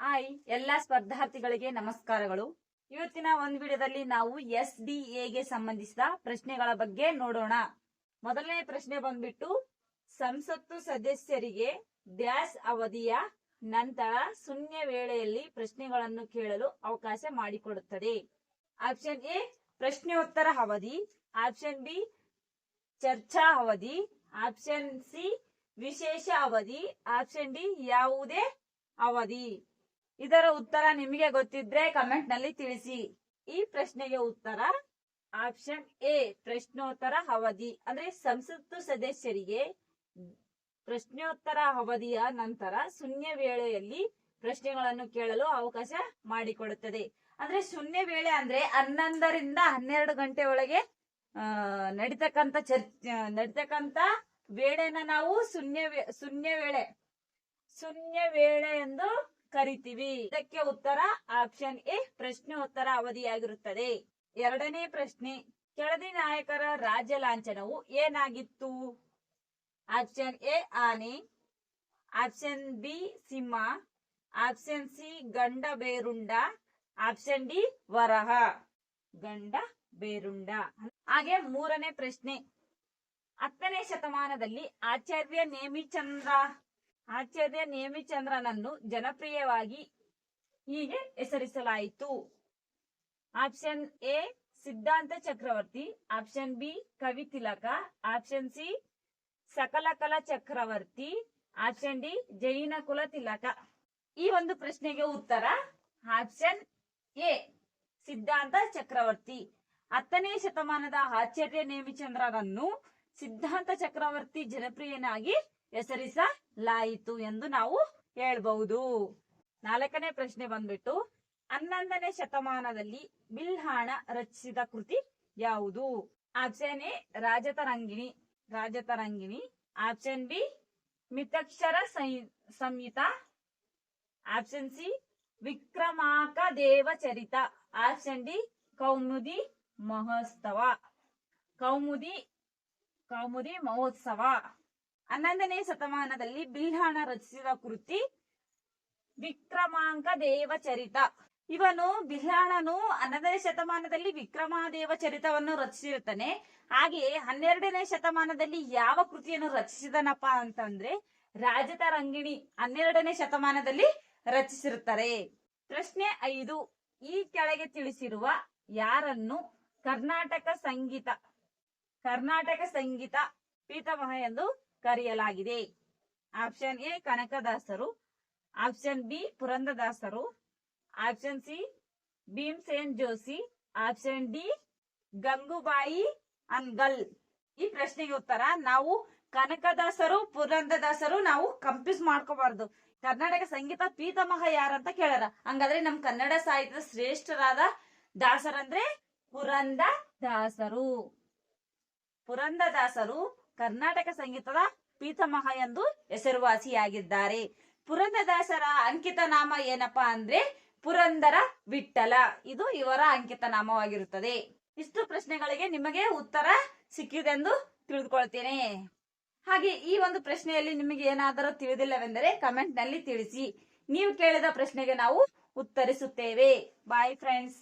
Hi ಎಲ್ಲ ಸ್ಪರ್ಧಾರ್ಥಿಗಳಿಗೆ ನಮಸ್ಕಾರಗಳು. ಇವತ್ತಿನ ಒಂದು ವಿಡಿಯೋದಲ್ಲಿ ನಾವು SDA ಗೆ ಸಂಬಂಧಿಸಿದ ಪ್ರಶ್ನೆಗಳ ಬಗ್ಗೆ ನೋಡೋಣ. ಮೊದಲನೇ ಪ್ರಶ್ನೆ ಬಂದ್ಬಿಟ್ಟು, ಸಂಸತ್ತು ಸದಸ್ಯರಿಗೆ ಡ್ಯಾಶ್ ಅವಧಿಯ ನಂತರ ಶೂನ್ಯ ವೇಳೆಯಲ್ಲಿ ಪ್ರಶ್ನೆಗಳನ್ನು ಕೇಳಲು ಅವಕಾಶ ಮಾಡಿಕೊಡುತ್ತದೆ. ಆಪ್ಷನ್ ಎ ಪ್ರಶ್ನೋತ್ತರ ಅವಧಿ, ಆಪ್ಷನ್ ಬಿ ಚರ್ಚಾ ಅವಧಿ, ಆಪ್ಷನ್ ಸಿ ವಿಶೇಷ ಅವಧಿ, ಆಪ್ಷನ್ ಡಿ ಯಾವುದೇ ಅವಧಿ. ಇದರ ಉತ್ತರ ನಿಮಗೆ ಗೊತ್ತಿದ್ರೆ ಕಮೆಂಟ್ ನಲ್ಲಿ ತಿಳಿಸಿ. ಈ ಪ್ರಶ್ನೆಗೆ ಉತ್ತರ ಆಪ್ಷನ್ ಎ ಪ್ರಶ್ನೋತ್ತರ ಅವಧಿ. ಅಂದ್ರೆ ಸಂಸತ್ತು ಸದಸ್ಯರಿಗೆ ಪ್ರಶ್ನೋತ್ತರ ಅವಧಿಯ ನಂತರ ಶೂನ್ಯ ವೇಳೆಯಲ್ಲಿ ಪ್ರಶ್ನೆಗಳನ್ನು ಕೇಳಲು ಅವಕಾಶ ಮಾಡಿಕೊಡುತ್ತದೆ. ಅಂದ್ರೆ ಶೂನ್ಯ ವೇಳೆ ಅಂದ್ರೆ 11 ರಿಂದ 12 ಗಂಟೆ ಒಳಗೆ ನಡೀತಕ್ಕಂತ ವೇಳೆನ ನಾವು ಶೂನ್ಯ ವೇಳೆ ಎಂದು ಕರಿತೀವಿ. ಇದಕ್ಕೆ ಉತ್ತರ ಆಪ್ಷನ್ ಎ ಪ್ರಶ್ನೋತ್ತರ ಅವಧಿಯಾಗಿರುತ್ತದೆ. ಎರಡನೇ ಪ್ರಶ್ನೆ, ಕೆಳದಿ ನಾಯಕರ ರಾಜ್ಯ ಲಾಂಛನವು ಏನಾಗಿತ್ತು? ಆಪ್ಷನ್ ಎ ಆನೆ, ಆಪ್ಷನ್ ಬಿ ಸಿಂಹ, ಆಪ್ಷನ್ ಸಿ ಗಂಡ ಬೇರುಂಡ, ಆಪ್ಷನ್ ಡಿ ವರಹ. ಗಂಡ ಬೇರುಂಡ. ಹಾಗೆ ಮೂರನೇ ಪ್ರಶ್ನೆ, 10ನೇ ಶತಮಾನದಲ್ಲಿ ಆಚಾರ್ಯ ನೇಮಿಚಂದ್ರನನ್ನು ಜನಪ್ರಿಯವಾಗಿ ಹೀಗೆ ಹೆಸರಿಸಲಾಯಿತು. ಆಪ್ಷನ್ ಎ ಸಿದ್ಧಾಂತ ಚಕ್ರವರ್ತಿ, ಆಪ್ಷನ್ ಬಿ ಕವಿ ತಿಲಕ, ಆಪ್ಷನ್ ಸಿ ಸಕಲಕಲ ಚಕ್ರವರ್ತಿ, ಆಪ್ಷನ್ ಡಿ ಜೈನ ಕುಲ ತಿಲಕ. ಈ ಒಂದು ಪ್ರಶ್ನೆಗೆ ಉತ್ತರ ಆಪ್ಷನ್ ಎ ಸಿದ್ಧಾಂತ ಚಕ್ರವರ್ತಿ. 10ನೇ ಶತಮಾನದ ಆಚಾರ್ಯ ನೇಮಿಚಂದ್ರನನ್ನು ಸಿದ್ಧಾಂತ ಚಕ್ರವರ್ತಿ ಜನಪ್ರಿಯನಾಗಿ ಹೆಸರಿಸಲಾಯಿತು ಎಂದು ನಾವು ಹೇಳ್ಬಹುದು. ನಾಲ್ಕನೇ ಪ್ರಶ್ನೆ ಬಂದ್ಬಿಟ್ಟು, 11ನೇ ಶತಮಾನದಲ್ಲಿ ಬಿಲ್ಹಣ ರಚಿಸಿದ ಕೃತಿ ಯಾವುದು? Option A Rajatarangini, option B Mitakshara Samhita, option C Vikramanka Devacharita, option D Kaumudi Mahotsava. 11ನೇ ಶತಮಾನದಲ್ಲಿ ಬಿಲ್ಹಣ ರಚಿಸಿದ ಕೃತಿ ವಿಕ್ರಮಾಂಕ ದೇವಚರಿತ. ಇವನು ಬಿಲ್ಹಣನು 11ನೇ ಶತಮಾನದಲ್ಲಿ ವಿಕ್ರಮಾದೇವ ಚರಿತವನ್ನು ರಚಿಸಿರುತ್ತಾನೆ. ಹಾಗೆಯೇ 12ನೇ ಶತಮಾನದಲ್ಲಿ ಯಾವ ಕೃತಿಯನ್ನು ರಚಿಸಿದನಪ್ಪ ಅಂತಂದ್ರೆ ರಾಜತರಂಗಿಣಿ 12ನೇ ಶತಮಾನದಲ್ಲಿ ರಚಿಸಿರುತ್ತಾರೆ. ಪ್ರಶ್ನೆ 5, ಈ ಕೆಳಗೆ ತಿಳಿಸಿರುವ ಯಾರನ್ನು ಕರ್ನಾಟಕ ಸಂಗೀತ ಪಿತಾಮಹ ಎಂದು ಕರೆಯಲಾಗಿದೆ? ಆಪ್ಷನ್ ಎ ಕನಕದಾಸರು, ಆಪ್ಷನ್ ಬಿ ಪುರಂದರದಾಸರು, option C Bhimsen Joshi, option D Gangubai Hangal. ಈ ಪ್ರಶ್ನೆಗೆ ಉತ್ತರ ನಾವು ಕನಕದಾಸರು ಪುರಂದರದಾಸರು ನಾವು ಕನ್ಫ್ಯೂಸ್ ಮಾಡ್ಕೋಬಾರ್ದು. ಕರ್ನಾಟಕ ಸಂಗೀತ ಪಿತಾಮಹ ಯಾರಂತ ಕೇಳಾರ. ಹಂಗಾದ್ರೆ ನಮ್ ಕನ್ನಡ ಸಾಹಿತ್ಯದ ಶ್ರೇಷ್ಠರಾದ ದಾಸರಂದ್ರೆ ಪುರಂದರದಾಸರು ಕರ್ನಾಟಕ ಸಂಗೀತದ ಪಿತಾಮಹ ಎಂದು ಹೆಸರುವಾಸಿಯಾಗಿದ್ದಾರೆ. ಪುರಂದರದಾಸರ ಅಂಕಿತ ನಾಮ ಏನಪ್ಪಾ ಅಂದ್ರೆ ಪುರಂದರ ವಿಠಲ. ಇದು ಇವರ ಅಂಕಿತ ನಾಮವಾಗಿರುತ್ತದೆ. ಇಷ್ಟು ಪ್ರಶ್ನೆಗಳಿಗೆ ನಿಮಗೆ ಉತ್ತರ ಸಿಕ್ಕಿದೆಂದು ತಿಳಿದುಕೊಳ್ತೇನೆ. ಹಾಗೆ ಈ ಒಂದು ಪ್ರಶ್ನೆಯಲ್ಲಿ ನಿಮಗೆ ಏನಾದರೂ ತಿಳಿದಿಲ್ಲವೆಂದರೆ ಕಮೆಂಟ್ ನಲ್ಲಿ ತಿಳಿಸಿ. ನೀವು ಕೇಳಿದ ಪ್ರಶ್ನೆಗೆ ನಾವು ಉತ್ತರಿಸುತ್ತೇವೆ. Bye friends.